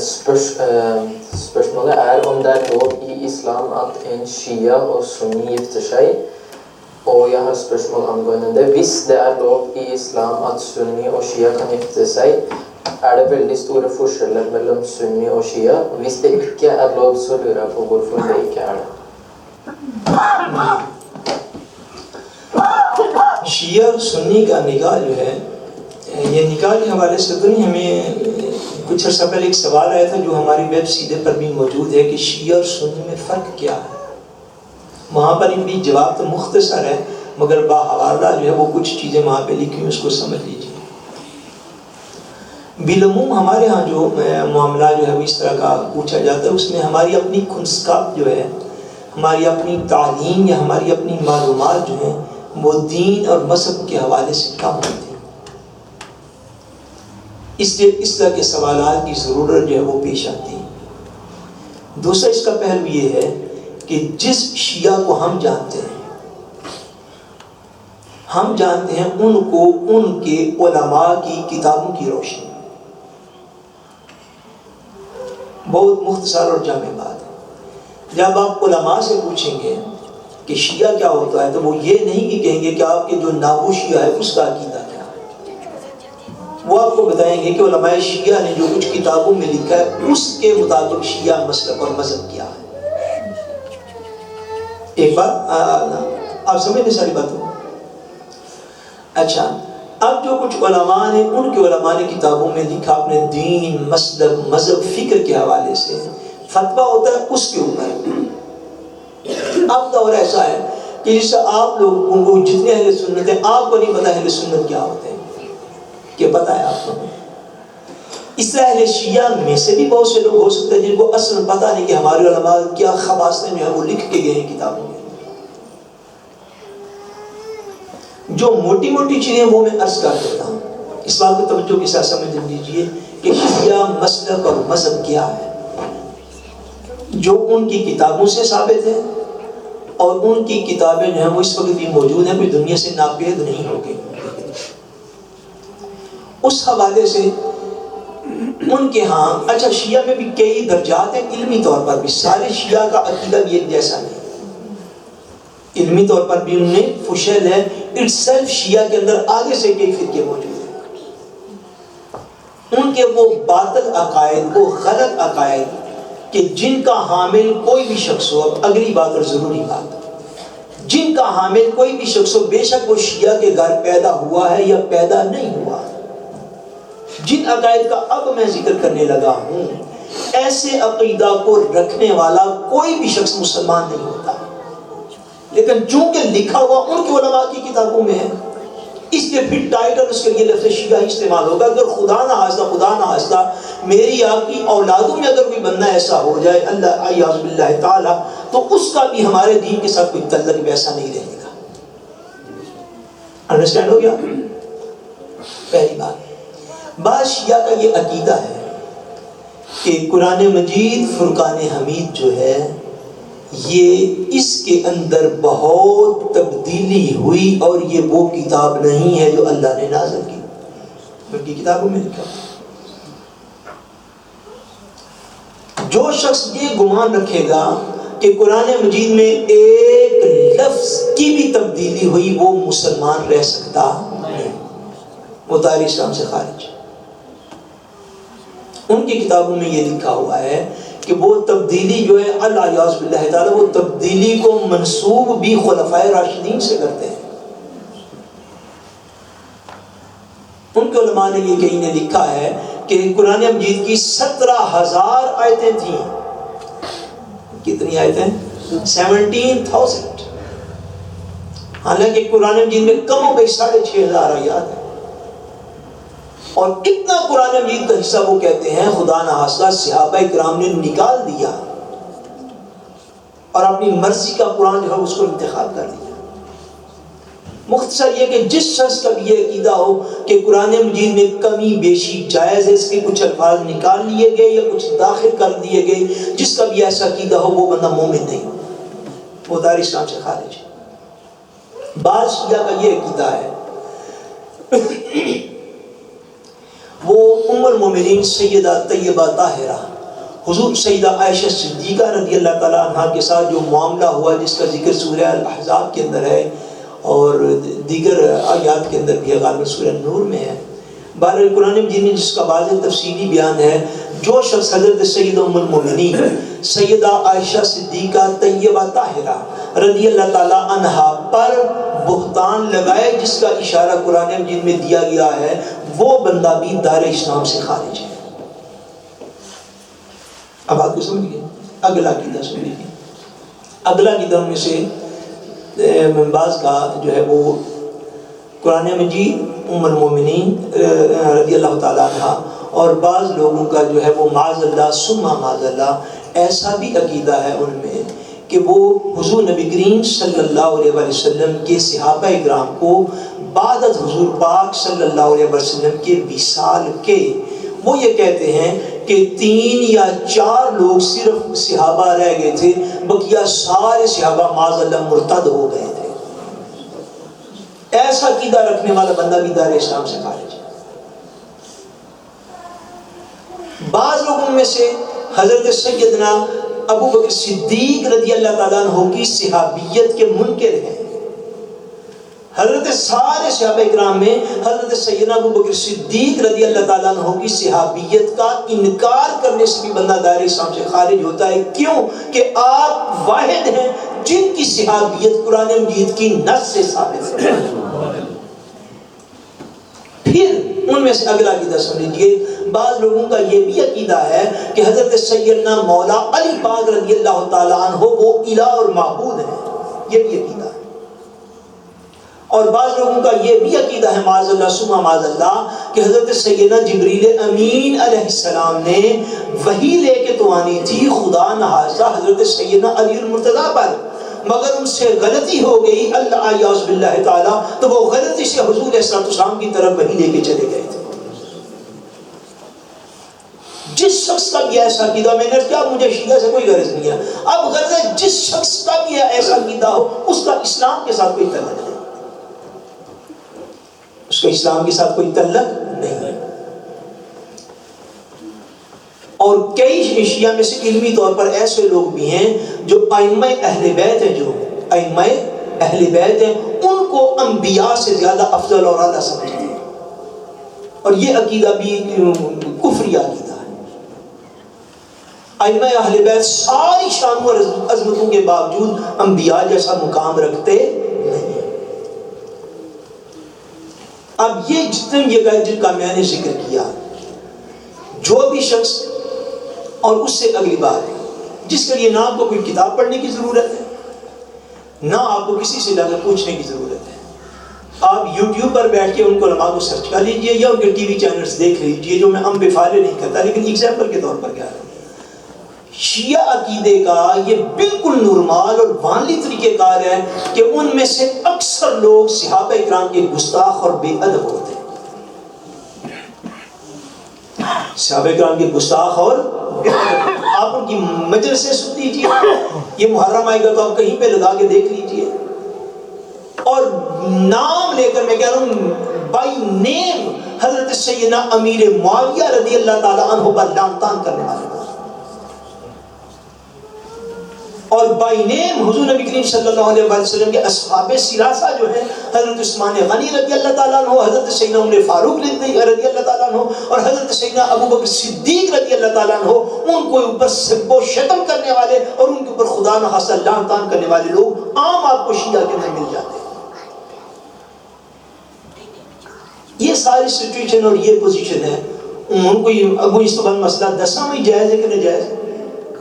Spørsmålet er om det er lov i islam at en shia og sunni gifter seg. Og jeg har spørsmål angående det. Hvis det er lov i islam at sunni og shia kan gifte seg, er det veldig store forskjeller mellom sunni og shia. Hvis det ikke er lov, så lurer jeg på hvorfor det ikke er det. شیعہ اور سنی کا نکاح جو ہے، یہ نکاح کے حوالے سے تو نہیں، ہمیں کچھ عرصہ پہلے ایک سوال آیا تھا جو ہماری ویب سیڈے پر بھی موجود ہے کہ شیعہ اور سنی میں فرق کیا ہے. وہاں پر بھی جواب تو مختصر ہے، مگر باحوالہ جو ہے وہ کچھ چیزیں وہاں پہ لکھی ہیں، اس کو سمجھ لیجیے. بالعموم ہمارے ہاں جو معاملہ جو ہے اس طرح کا پوچھا جاتا ہے، اس میں ہماری اپنی کنسکاپ جو ہے، ہماری اپنی تعلیم یا ہماری اپنی معلومات جو ہیں وہ دین اور مذہب کے حوالے سے کم ہوتی ہیں. اس لیے اس طرح کے سوالات کی ضرورت جو ہے وہ پیش آتی ہے. دوسرا اس کا پہلو یہ ہے کہ جس شیعہ کو ہم جانتے ہیں ان کو ان کے علماء کی کتابوں کی روشنی. بہت مختصر اور جامع بات ہے. جب آپ علماء سے پوچھیں گے کہ شیعہ کیا ہوتا ہے تو وہ یہ نہیں کہ کہیں گے کہ آپ کے جو نابو شیعہ ہے اس کا عقیدہ کیا ہے. وہ آپ کو بتائیں گے کہ علماء شیعہ نے جو کچھ کتابوں میں لکھا ہے اس کے مطابق شیعہ مسلک اور مذہب کیا ہے. ایک بات آپ سمجھیں ساری باتوں. اچھا، اب جو کچھ علماء نے ان کے علماء نے کتابوں میں لکھا اپنے دین، مسلک، مذہب، فکر کے حوالے سے، فتویٰ ہوتا ہے اس کے اوپر. اب دور ایسا ہے کہ جس سے آپ لوگوں کو جتنے اہل سنت ہیں آپ کو نہیں پتا اہل سنت کیا ہوتے ہیں، کہ پتا ہے آپ کو. اس طرح اہل شیعہ میں سے بھی بہت سے لوگ ہو سکتے ہیں جن کو اصل پتہ نہیں کہ ہمارے علماء کیا خباثتیں جو ہے وہ لکھ کے گئے ہیں کتابوں میں. جو موٹی موٹی چیزیں وہ میں عرض کر دیتا ہوں. اس بات کو توجہ کے ساتھ سمجھ لیجیے کہ شیعہ مسلک اور مذہب کیا ہے، جو ان کی کتابوں سے ثابت ہے، اور ان کی کتابیں جو ہیں وہ اس وقت بھی موجود ہیں، کوئی دنیا سے ناپید نہیں ہوگی. اس حوالے سے ان کے ہاں اچھا شیعہ میں بھی کئی درجات ہیں. علمی طور پر بھی سارے شیعہ کا عقیدہ بھی ایک جیسا نہیں. علمی طور پر بھی ان میں فشل ہے. اٹسیلف شیعہ کے اندر آگے سے کئی فرقے موجود ہیں. ان کے وہ باطل عقائد، وہ غلط عقائد کہ جن کا حامل کوئی بھی شخص ہو، اگلی بات اور ضروری بات، جن کا حامل کوئی بھی شخص ہو، بے شک وہ شیعہ کے گھر پیدا ہوا ہے یا پیدا نہیں ہوا، جن عقائد کا اب میں ذکر کرنے لگا ہوں، ایسے عقیدہ کو رکھنے والا کوئی بھی شخص مسلمان نہیں ہوتا. لیکن چونکہ لکھا ہوا ان کے علماء کی کتابوں میں ہے، اس لیے پھر ٹائٹل اس کے لیے لفظ شیعہ استعمال ہوگا. اگر خدا نہ خاصہ میری آپ کی اولادوں میں اگر کوئی بندہ ایسا ہو جائے، اللہ اعوذ باللہ تعالی، تو اس کا بھی ہمارے دین کے ساتھ کوئی تعلق ویسا نہیں رہے گا. انڈرسٹینڈ ہو گیا؟ پہلی بات، بعض شیعہ کا یہ عقیدہ ہے کہ قرآن مجید فرقان حمید جو ہے یہ اس کے اندر بہت تبدیلی ہوئی اور یہ وہ کتاب نہیں ہے جو اللہ نے نازل کی. ان کی کتابوں میں لکھا. جو شخص یہ گمان رکھے گا کہ قرآن مجید میں ایک لفظ کی بھی تبدیلی ہوئی، وہ مسلمان رہ سکتا نہیں، وہ دائرہ اسلام سے خارج. ان کی کتابوں میں یہ لکھا ہوا ہے کہ وہ تبدیلی جو ہے اللہ یعوذ باللہ تعالی، وہ تبدیلی کو منسوب بھی خلفائے راشدین سے کرتے ہیں. ان کے علماء نے یہ کہیں نے لکھا ہے کہ قرآن مجید کی 17,000 آیتیں تھیں. کتنی آیتیں؟ 17,000. حالانکہ قرآن مجید میں کم و بیش 6,500 آیات ہیں. اور اتنا قرآن مجید کا حصہ وہ کہتے ہیں خدا نخواستہ صحابہ کرام نے نکال دیا اور اپنی مرضی کا قرآن جو ہے اس کو انتخاب کر دیا. مختصر یہ کہ جس شخص کا بھی یہ عقیدہ ہو کہ قرآن مجید میں کمی بیشی جائز ہے، اس کے کچھ الفاظ نکال لیے گئے یا کچھ داخل کر دیے گئے، جس کا بھی ایسا عقیدہ ہو وہ بندہ مومن نہیں، وہ دائرہ اسلام سے خارج ہے. بعض شیعہ کا یہ عقیدہ ہے، وہ ان ام المومنین سیدہ طیبہ طاہرہ حضور سیدہ عائشہ صدیقہ رضی اللہ تعالیٰ عنہ کے ساتھ جو معاملہ ہوا، جس کا ذکر سورہ الاحزاب کے اندر ہے اور دیگر آیات کے اندر بھی ہے، غالباً سورہ نور میں ہے، بہرحال قرآن مجید میں جس کا واضح تفصیلی بیان ہے، جو شخص حضرت سیدہ ام المومنین سیدہ عائشہ صدیقہ طیبہ طاہرہ رضی اللہ تعالیٰ عنہا پر بہتان لگائے، جس کا اشارہ قرآن مجید میں دیا گیا ہے، وہ بندہ بھی دار اسلام سے خارج ہے۔ اب آپ کو سمجھ گئے؟ اگلا عقیدہ سن لیجیے۔ اگلا عقیدہ میں سے بعض کا جو ہے وہ قرآن مجید ام المومنین رضی اللہ تعالیٰ عنہ، اور بعض لوگوں کا جو ہے وہ معاذ اللہ ثم معاذ اللہ ایسا بھی عقیدہ ہے ان میں کہ وہ حضور نبی کریم صلی اللہ علیہ وسلم کے صحابہ اکرام کو بعد از حضور پاک صلی اللہ علیہ وسلم کے وصال کے وہ یہ کہتے ہیں کہ 3 یا 4 لوگ صرف صحابہ رہ گئے تھے، بقیہ سارے صحابہ معاذ اللہ مرتد ہو گئے تھے۔ ایسا عقیدہ رکھنے والا بندہ بھی دار اسلام سے خارج ہے۔ بعض لوگوں میں سے حضرت سیدنا ابو بکر صدیق رضی اللہ تعالیٰ عنہ کی صحابیت کے منکر ہیں۔ حضرت سارے صحابہ اکرام میں حضرت سیدنا ابو بکر صدیق رضی اللہ تعالیٰ عنہ کی صحابیت کا انکار کرنے سے بھی بندہ دائرہ اسلام سے خارج ہوتا ہے۔ کیوں؟ کہ آپ واحد ہیں جن کی صحابیت قرآن مجید کی نص سے ثابت ہے۔ پھر ان میں سے اگلا عقیدہ سن لیجیے، بعض لوگوں کا یہ بھی عقیدہ ہے کہ حضرت سیدنا مولا علی پاک رضی اللہ تعالیٰ عنہ وہ الہ اور معبود ہیں، یہ بھی عقیدہ ہے۔ اور بعض لوگوں کا یہ بھی عقیدہ ہے معاذ اللہ ثم معاذ اللہ کہ حضرت سیدنا جبریل امین علیہ السلام نے وحی لے کے تو آنی تھی خدا نخواستہ حضرت سیدنا علی المرتضیٰ پر، مگر ان سے غلطی ہو گئی اللہ اعوذ باللہ تعالیٰ، تو وہ غلطی سے حضور علیہ السلام کی طرف وحی لے کے چلے گئے تھے۔ جس شخص کا بھی ایسا عقیدہ، میں نے کیا مجھے شیعہ سے کوئی غرض نہیں ہے، اب غرض ہے جس شخص کا بھی ایسا عقیدہ ہو اس کا اسلام کے ساتھ کوئی تعلق نہیں، اس کا اسلام کے ساتھ کوئی تعلق نہیں ہے۔ اور کئی شیعہ میں سے علمی طور پر ایسے لوگ بھی ہیں جو ائمہ اہل بیت ہیں، جو ائمہ اہل بیت ہیں ان کو انبیاء سے زیادہ افضل اور اعلیٰ سمجھتے ہیں، اور یہ عقیدہ بھی کفری عقیدہ ہے۔ ائمہ اہل بیت ساری شان اور عظمتوں کے باوجود انبیاء جیسا مقام رکھتے نہیں۔ اب یہ جتنے یہ جن کا میں نے ذکر کیا، جو بھی شخص، اور اس سے اگلی بات جس کے لیے نہ آپ کو کوئی کتاب پڑھنے کی ضرورت ہے، نہ آپ کو کسی سے جا کر پوچھنے کی ضرورت ہے، آپ یوٹیوب پر بیٹھ کے ان کو علماء کو سرچ کر لیجئے یا ان کے ٹی وی چینلز دیکھ لیجئے، جو میں بے فائدے نہیں کرتا لیکن ایگزامپل کے طور پر کہہ رہا ہوں۔ شیعہ عقیدے کا یہ بالکل نورمال اور وانلی طریقہ کار ہے کہ ان میں سے اکثر لوگ صحابہ اکرام کے گستاخ اور بے ادب ہوتے ہیں۔ صحابہ اکرام کے گستاخ اور بے ادب، آپ ان کی مجلسیں سن لیجیے، یہ محرم آئے گا تو آپ کہیں پہ لگا کے دیکھ لیجیے، اور نام لے کر میں کہہ رہا ہوں بائی نیم حضرت سیدنا امیر معاویہ رضی اللہ تعالیٰ عنہ پر لعن طعن کرنے والے، اور بائی نیم حضور نبی کریم صلی اللہ علیہ وسلم کے اصحاب سلاسہ جو ہیں حضرت عثمان غنی رضی اللہ تعالیٰ عنہ، حضرت سیدنا عمر فاروق رضی اللہ تعالیٰ عنہ اور حضرت سیدنا ابو بکر صدیق رضی اللہ تعالیٰ عنہ، ان کو اوپر سب و شتم کرنے والے اور ان کے اوپر خدا نخواستہ لعن طعن کرنے والے لوگ عام آپ کو شیعہ کے اندر مل جاتے ہیں۔ یہ ساری سچویشن اور یہ پوزیشن ہے، ان کو ابو اس تو بند مسئلہ دساں میں جائز ہے کہ ناجائز ہے،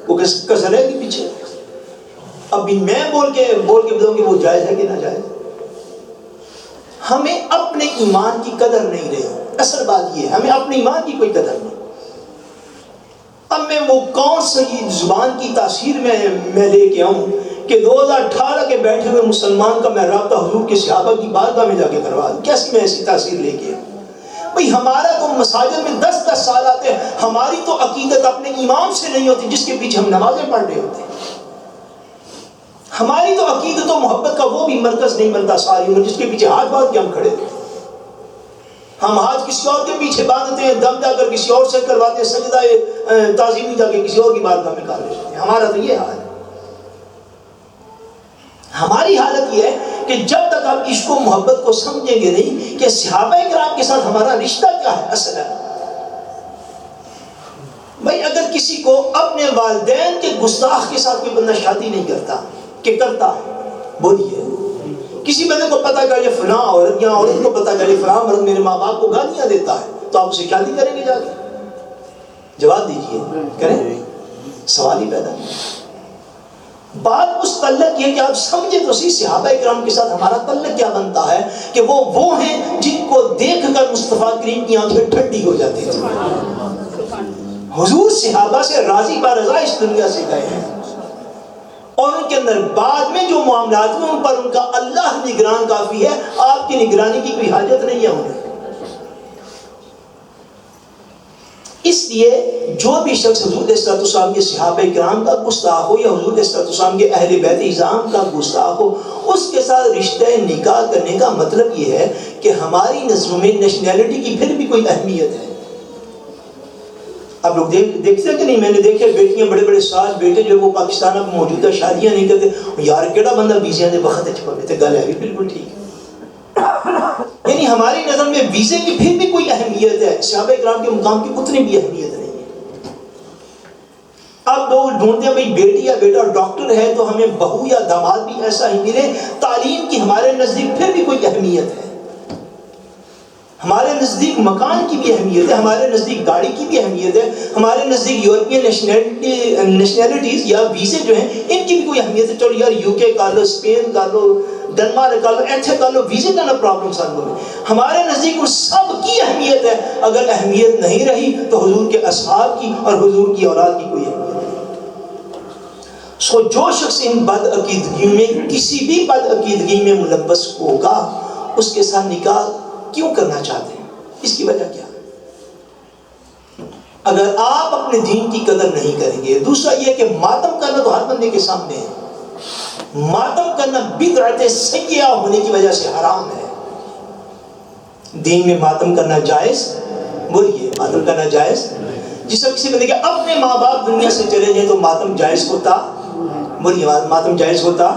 وہ کسر ہے کہ پیچھے، ابھی میں بول کے بتاؤں کہ وہ جائز ہے کہ ناجائز۔ ہمیں اپنے ایمان کی قدر نہیں رہی، اصل بات یہ ہے ہمیں اپنے ایمان کی کوئی قدر نہیں۔ اب میں وہ کون سی زبان کی تاثیر میں لے کے آؤں کہ 2018 کے بیٹھے ہوئے مسلمان کا میں رابطہ حضور کے صحابہ کی بارگاہ میں جا کے کروا دوں، کیسی میں ایسی تاثیر لے کے آؤں؟ بھئی ہمارا تو مساجد میں 10 سال آتے ہیں، ہماری تو عقیدت اپنے امام سے نہیں ہوتی جس کے پیچھے ہم نمازیں پڑھ رہے ہوتے ہیں، ہماری تو عقیدت و محبت کا وہ بھی مرکز نہیں بنتا ساری عمر جس کے پیچھے ہاتھ باندھ کے ہم کھڑے ہوتے ہیں، ہم ہاتھ کسی اور کے پیچھے باندھتے ہیں، دم جا کر کسی اور سے کرواتے ہیں، سجدہ تعظیمی جا کے کسی اور کی بارگاہ میں کر لیتے ہیں. ہمارا تو یہ حال ہے. ہماری حالت یہ ہے کہ جب تک ہم عشق و محبت کو سمجھیں گے نہیں کہ صحابہ کرام کے ساتھ ہمارا رشتہ کیا ہے اصل ہے. بھائی اگر کسی کو اپنے والدین کے گستاخ کے ساتھ کوئی بندہ شادی نہیں کرتا کہ کرتا بولیے، کسی بندے کو پتا چلے فلاں عورت یا عورت کو پتا چلے فلاں مرد میرے ماں باپ کو گالیاں دیتا ہے، تو آپ اسے شادی کریں گے جا کے؟ جواب دیجئے، کریں؟ سوال ہی پیدا نہیں. بات اس تعلق یہ کہ آپ سمجھے تو صحیح صحابہ کرام کے ساتھ ہمارا تعلق کیا بنتا ہے کہ وہ ہیں جن کو دیکھ کر مصطفیٰ کریم کی آنکھیں ٹھنڈی ہو جاتی تھی. حضور صحابہ سے راضی برضا اس دنیا سے گئے ہیں، اور ان کے اندر بعد میں جو معاملات ہیں ان پر ان کا اللہ نگران کافی ہے، آپ کی نگرانی کی کوئی حاجت نہیں ہے انہیں. اس لیے جو بھی شخص حضور علیہ السلام کے صحابہ کرام کا گستاخ ہو یا حضور علیہ السلام کے اہل بیت اعظام کا گستاخ ہو، اس کے ساتھ رشتہ نکاح کرنے کا مطلب یہ ہے کہ ہماری نظروں میں نیشنلٹی کی پھر بھی کوئی اہمیت ہے. آپ لوگ دیکھتے ہیں کہ نہیں؟ میں نے دیکھے بیٹیاں بڑے بڑے ساز بیٹے جو وہ پاکستان میں موجودہ شادیاں نہیں کرتے. یار کیڑا بندہ ویزے دے وقت چھپے تے گل ہے بھی بالکل ٹھیک ہے. یعنی ہماری نظر میں ویزے کی پھر بھی کوئی اہمیت ہے، صحابہ کرام کے مقام کی اتنی بھی اہمیت نہیں ہے. اب لوگ ڈھونڈتے ہیں بھئی بیٹی یا بیٹا ڈاکٹر ہے تو ہمیں بہو یا داماد بھی ایسا ہی ملے. تعلیم کی ہمارے نزدیک پھر بھی کوئی اہمیت ہے، ہمارے نزدیک مکان کی بھی اہمیت ہے، ہمارے نزدیک گاڑی کی بھی اہمیت ہے، ہمارے نزدیک یورپین نیشنلٹیز یا ویزے جو ہیں ان کی بھی کوئی اہمیت ہے. چلو یار یو کے کر لو، اسپین کر لو، ڈنمارک کر لو، ایتھے کر لو، ویزے کا نا پرابلم سالو ہے. ہمارے نزدیک ان سب کی اہمیت ہے. اگر اہمیت نہیں رہی تو حضور کے اصحاب کی اور حضور کی اولاد کی کوئی اہمیت نہیں. جو شخص ان بد عقیدگیوں میں کسی بھی بد عقیدگی میں ملبس ہوگا اس کے ساتھ نکاح کیوں کرنا چاہتے ہیں؟ اس کی وجہ کیا ہے؟ اگر آپ اپنے دین کی قدر نہیں کریں گے. دوسرا یہ کہ ماتم کرنا تو ہر بندے کے سامنے ہے. ماتم کرنا بدعت سیئہ ہونے کی وجہ سے حرام ہے. دین میں ماتم کرنا جائز، بولیے ماتم کرنا جائز. جس وقت کسی بندے کے اپنے ماں باپ دنیا سے چلے جائیں تو ماتم جائز ہوتا، بولیے ماتم جائز ہوتا.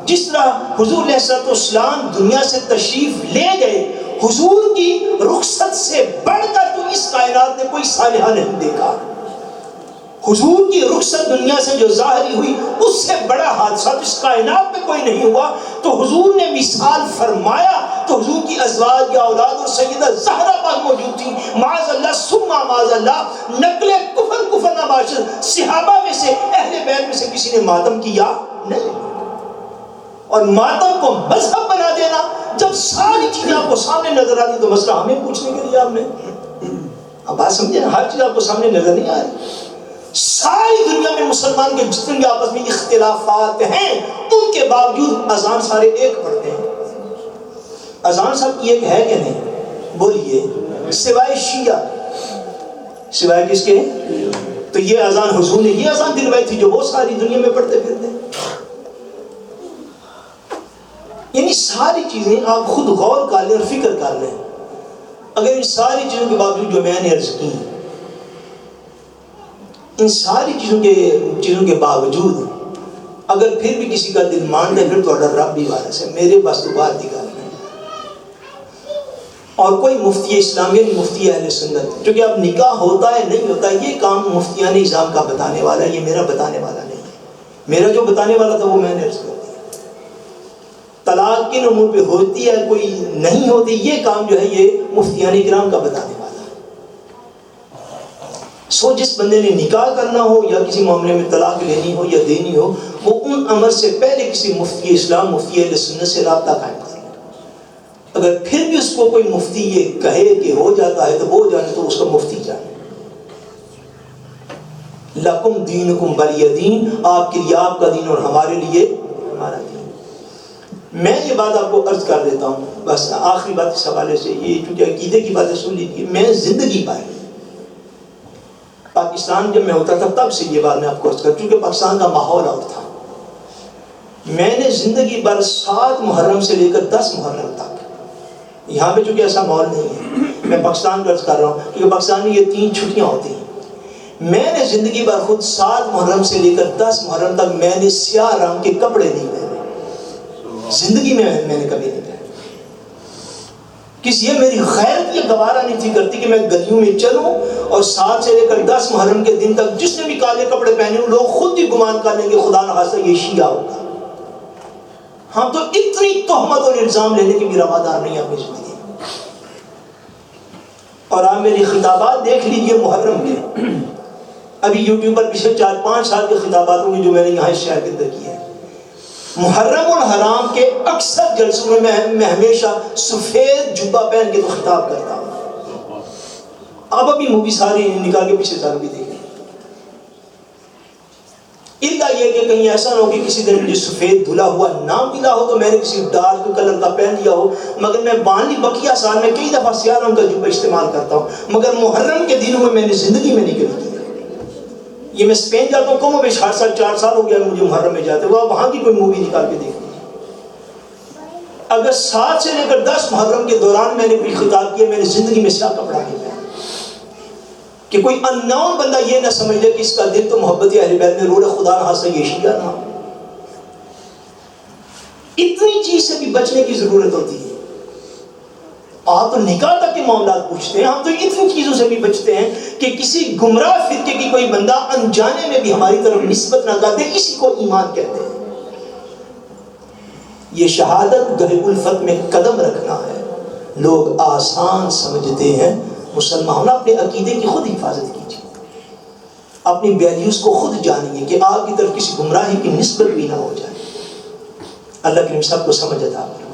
جس طرح حضور علیہ السلام دنیا سے تشریف لے گئے، حضور کی رخصت سے بڑھ کر تو اس کائنات نے کوئی سانحہ نہیں دیکھا. حضور کی رخصت دنیا سے جو ظاہری ہوئی اس سے بڑا حادثہ اس کائنات میں کوئی نہیں ہوا. تو حضور نے مثال فرمایا تو حضور کی ازواج یا اولاد اور سیدہ زہرا پاک موجود تھی. معاذ اللہ ثم معاذ اللہ، نقل کفر نباشر صحابہ میں سے اہل بیت میں سے کسی نے ماتم کیا نہیں. اور ماتم کو مذہب بنا دینا، جب ساری چیزیں آپ کو سامنے نظر آتی تو مسئلہ ہمیں پوچھنے کے لیے آپ نے، اب بات سمجھے نا، ہر چیز آپ کو سامنے نظر نہیں آ رہی. ساری دنیا میں مسلمان کے جتنے بھی آپس میں اختلافات ہیں ان کے باوجود اذان سارے ایک پڑھتے ہیں. اذان سب کی ایک ہے کہ نہیں؟ بولیے سوائے شیعہ، سوائے کس کے؟ تو یہ اذان حضور نے یہ اذان دلوائی تھی جو وہ ساری دنیا میں پڑھتے پھرتے ہیں. یعنی ساری چیزیں آپ خود غور کر لیں اور فکر کر لیں. اگر ان ساری چیزوں کے باوجود جو میں نے عرض کی، ان ساری چیزوں کے باوجود اگر پھر بھی کسی کا دل مان لے پھر تو رب بھی وارث ہے، میرے پاس تو بات دکھا رہے ہیں. اور کوئی مفتی اسلامی مفتی اہل سنت، کیونکہ اب نکاح ہوتا ہے نہیں ہوتا یہ کام مفتیان نظام کا بتانے والا ہے، یہ میرا بتانے والا نہیں ہے. میرا جو بتانے والا تھا وہ میں نے عرض کر دیا. طلاق کن امور پہ ہوتی ہے کوئی نہیں ہوتی یہ کام جو ہے یہ مفتیان کرام کا بتانے والا ہے. جس بندے نے نکاح کرنا ہو یا کسی معاملے میں طلاق لینی ہو یا دینی ہو، وہ ان امر سے پہلے کسی مفتی اسلام مفتی اہل سنت سے رابطہ قائم کر لے. اگر پھر بھی اس کو کوئی مفتی یہ کہے کہ ہو جاتا ہے تو وہ جانے تو اس کا مفتی جانے. لکم دینکم ولی دین، آپ کے لیے آپ کا دین اور ہمارے لیے ہمارا دین. میں یہ بات آپ کو عرض کر دیتا ہوں، بس آخری بات اس حوالے سے، یہ چونکہ عقیدے کی باتیں سن لیجیے. میں زندگی پر پاکستان جب میں ہوتا تھا تب سے یہ بات میں آپ کو عرض کر، چونکہ پاکستان کا ماحول اور تھا. میں نے زندگی بھر 7 محرم سے لے کر 10 محرم تک، یہاں پہ چونکہ ایسا ماحول نہیں ہے، میں پاکستان کا عرض کر رہا ہوں کیونکہ پاکستان میں یہ 3 چھٹیاں ہوتی ہیں. میں نے زندگی بھر خود 7 محرم سے لے کر 10 محرم تک میں نے سیاہ رنگ کے کپڑے نہیں پہنے. زندگی میں نے کبھی نہیں پہنے. کسی یہ میری غیرت یہ گوارا نہیں تھی کرتی کہ میں گلیوں میں چلوں اور 7 سے لے کر 10 محرم کے دن تک جس نے بھی کالے کپڑے پہنے ہوں لوگ خود ہی گمان کر لیں گے خدا نخواستہ یہ شیعہ ہوگا. ہم تو اتنی تہمت اور الزام لینے کے بھی روادار نہیں اپنی زندگی میں. اور آپ میری خطابات دیکھ لیجئے محرم کے. ابھی یوٹیوب پر پچھلے 4-5 سال کے خطابات ہوں گے جو میں نے یہاں اس شہر کے اندر کیے ہیں. محرم الحرام کے اکثر جلسوں میں ہمیشہ سفید جبہ پہن کے تو خطاب کرتا ہوں. اب ابھی مووی ساری نکال کے پچھلے سال بھی دیکھیں. الا یہ کہ کہیں ایسا نہ ہو کہ کسی دن مجھے سفید دھلا ہوا نہ ملا ہو تو میں نے کسی ڈارک کلر کا پہن لیا ہو. مگر میں بانی بقیہ سال میں کئی دفعہ سیاہ رنگ کا جبہ استعمال کرتا ہوں. مگر محرم کے دنوں میں نے زندگی میں نہیں کبھی کیا. یہ میں اسپین جاتا ہوں کم و بیش 4 سال ہو گیا مجھے محرم میں جاتے ہوئے. وہاں کی کوئی مووی نکال کے دیکھ لیجیے. اگر 7 سے لے کر 10 محرم کے دوران میں نے کوئی خطاب کیا میں نے زندگی میں سیاہ کپڑا نہیں پہنا کہ کوئی اننون بندہ یہ نہ سمجھ لے کہ اس کا دل تو محبت اہل بیت میں رو رہا. خدا نہ خاصہ یہ شیعہ نہ. اتنی چیز سے بھی بچنے کی ضرورت ہوتی ہے. آپ تو نکاح تک کے معاملات پوچھتے ہیں. ہم تو اتنی چیزوں سے بھی بچتے ہیں کہ کسی گمراہ فرقے کی کوئی بندہ انجانے میں بھی ہماری طرف نسبت نہ کرتے اسی کو ایمان کہتے ہیں. یہ شہادت گہر الفت میں قدم رکھنا ہے. لوگ آسان سمجھتے ہیں. مسلمان اپنے عقیدے کی خود حفاظت کیجیے. اپنی ویلیوز کو خود جانیے کہ آپ کی طرف کسی گمراہی کی نسبت بھی نہ ہو جائے. اللہ کریم سب کو سمجھ عطا فرمائے.